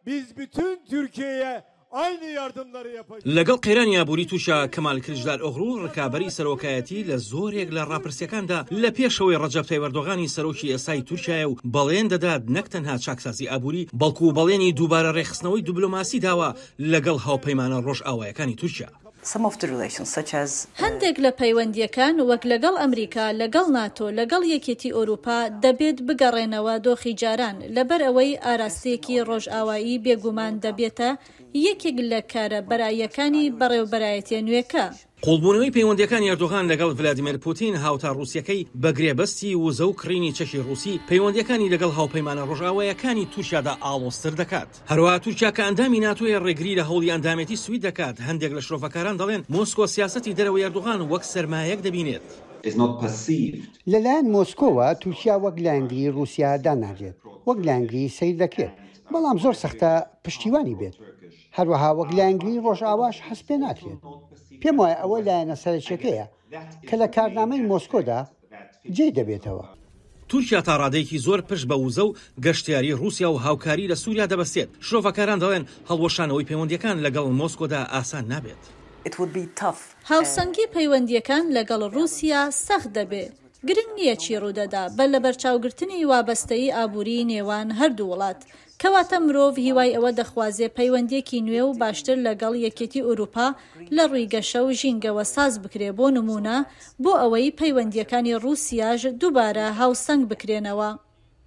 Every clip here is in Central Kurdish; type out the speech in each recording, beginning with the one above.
biz bütün Türkiye'ye aynı yardımları yapacağız. لەگەڵ قەیرانی ئابووری تووشە کەمال کلژدار ئۆغڵو ڕکابەری سەرۆکایەتی لە زۆرێک لە ڕاپرسیەکاندا لە پێشەوەی ڕەجەب تایب ئەردۆغانی سەرۆکی ئێستای تورکیایە و بەڵێن دەدات نەک تەنها چاکسازی ئابووری بەڵکو و بەڵێنی دووبارە ڕێخستنەوەی دیبلۆماسی داوە لەگەڵ هاوپەیمانە ڕۆژئاوایەکانی تورکیا. هەندێک لە پەیوەندیەکان وەک لەگەڵ ئەمریکا، لەگەڵ ناتۆ، لەگەڵ یەکێتی ئەوروپا دەبێت بگەڕێنەوە دۆخی جاران لەبەر ئەوەی ئاراستەیەکی ڕۆژئاوایی بێگومان دەبێتە یەکێک لە کارە بەرایەکانی بەڕێوەبەرایەتیە نوێکە. قوڵبوونەوەی پەیوەندیەکانی ئەردۆغان لەگەڵ ڤلادیمیر پوتین هاوتا ڕووسیەکەی بەگرێبەستی وزە و کڕینی چەکی ڕووسی پەیوەندیەکانی لەگەڵ هاوپەیمانە ڕۆژئاوایەکانی تورکیادا ئاڵۆزتر دەکات. هەروەها تورکیا کە ئەندامی ناتۆیە ڕێگری لە هەوڵی ئەندامەتی سوید دەکات. هەندێک لە شرۆڤەکاران دەڵێن مۆسکۆ سیاسەتی دەرەوەی ئەردۆغان وەک سەرمایەک دەبینێت. لەلایەن مۆسکۆوە تورکیا وەک لایەنگری ڕووسیا داناژێت، وەک لایەنگری سەیر دەکرێت، بەڵام زۆر سەختە پشتیوانی بێت. هەروەها وەک لایەنگری ڕۆژئاواش هەست پێ ناکرێت. پێم وایە ئەوە لایەنە سەرچێکەیە کە لە کارنامەی مۆسکۆدا جێ دەبێتەوە. تورکیا تا ڕادەیەکی زۆر پشت بە وزە و گەشتیاری رووسیا و هاوکاری لە سووریا دەبەستێت. شرۆڤەکاران دەڵێن هەڵوەشانەوەی پەیوەندیەکان لەگەڵ مۆسکۆدا ئاسان نابێت. هاوسەنگی پەیوەندیەکان لەگەڵ رووسیا سەخت دەبێت. گرنگ نییە چی ڕوودەدا بە لە بەرچاوگرتنی وابەستەی ئابووری نێوان هەردوو وڵات. کەواتە مرۆڤ هیوای ئەوە دەخوازێ پەیوەندیەکی نوێ و باشتر لەگەڵ یەکێتی ئەوروپا لە ڕووی گەشە و ژینگەوە ساز بکرێ بۆ نمونە بۆ ئەوەی پەیوەندیەکانی رووسیاژ دووبارە هاوسەنگ بکرێنەوە.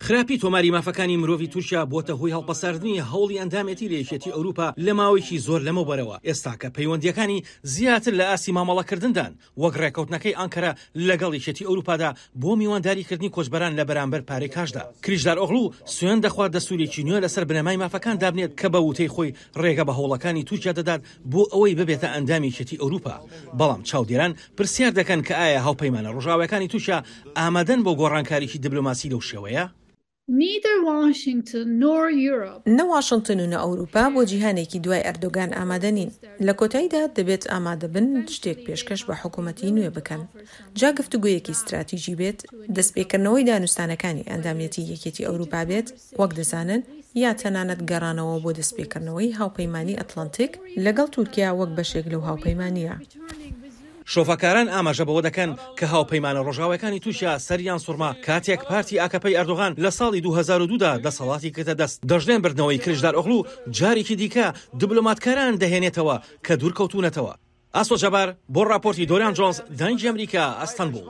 خراپی تۆماری مافەکانی مرۆڤی تورکیا بۆتە هۆی هەڵپەساردنی هەوڵی ئەندامەتی لە یەکێتی ئەوروپا لە ماوەیەکی زۆر لەمەوبەرەوە. ئێستا کە پەیوەندیەکانی زیاتر لە ئاسی مامەڵەکردندان وەک ڕێکەوتنەکەی ئەنکەرە لەگەڵ یەکێتی ئەوروپادا بۆ میوانداریکردنی کۆچبەران لە بەرامبەر پارەی کاشدا. کلیژدار ئۆغڵو سوێن دەخوات دەستوورێکی نوێ لەسەر بنەمای مافەکان دابنێت کە بە وتەی خۆی ڕێگە بە هەوڵەکانی تورکیا دەدات بۆ ئەوەی ببێتە ئەندامی یەکێتی ئەوروپا. بەڵام چاودێران پرسیار دەکەن کە ئایا هاوپەیمانە ڕۆژئاوایەکانی تورکیا ئامادەن بۆ گۆڕانکاریی دیبلۆماسی لەو شێوەیە؟ نە واشنگتن و نە ئەوروپا بۆ جیهانێکی دوای ئەردۆگان ئامادە نین. لە کۆتاییدا دەبێت ئامادە بن شتێک پێشکەش بە حکوومەتی نوێ بکەن. جا گفتوگویەکی استراتیژی بێت، دەستپێکردنەوەی دانوستانەکانی ئەندامەتی یەکێتی ئەوروپا بێت وەک دەزانن، یا تەنانەت گەڕانەوە بۆ دەستپێکردنەوەی هاوپەیمانی ئەتلانتیک لەگەڵ تورکیا وەک بەشێک لەو هاوپەیمانیە. شۆفەکاران ئاماژە بەوە دەکەن کە هاوپەیمانە ڕۆژئاوایەکانی تورکیا سەریان سوورما کاتێک پارتی ئاکەپەی ئەردۆغان لە ساڵی 2002دا دەسەڵاتی کردە دەست. دەژڵێن بردنەوەی کلیژدار ئۆغڵو جارێکی دیکە دیبلۆماتکاران دەهێنێتەوە کە دوورکەوتونەتەوە. ئاسۆ جەبار بۆ راپۆرتی دۆریان جۆنس، دانگی ئەمریکا، ئەستەنبوڵ.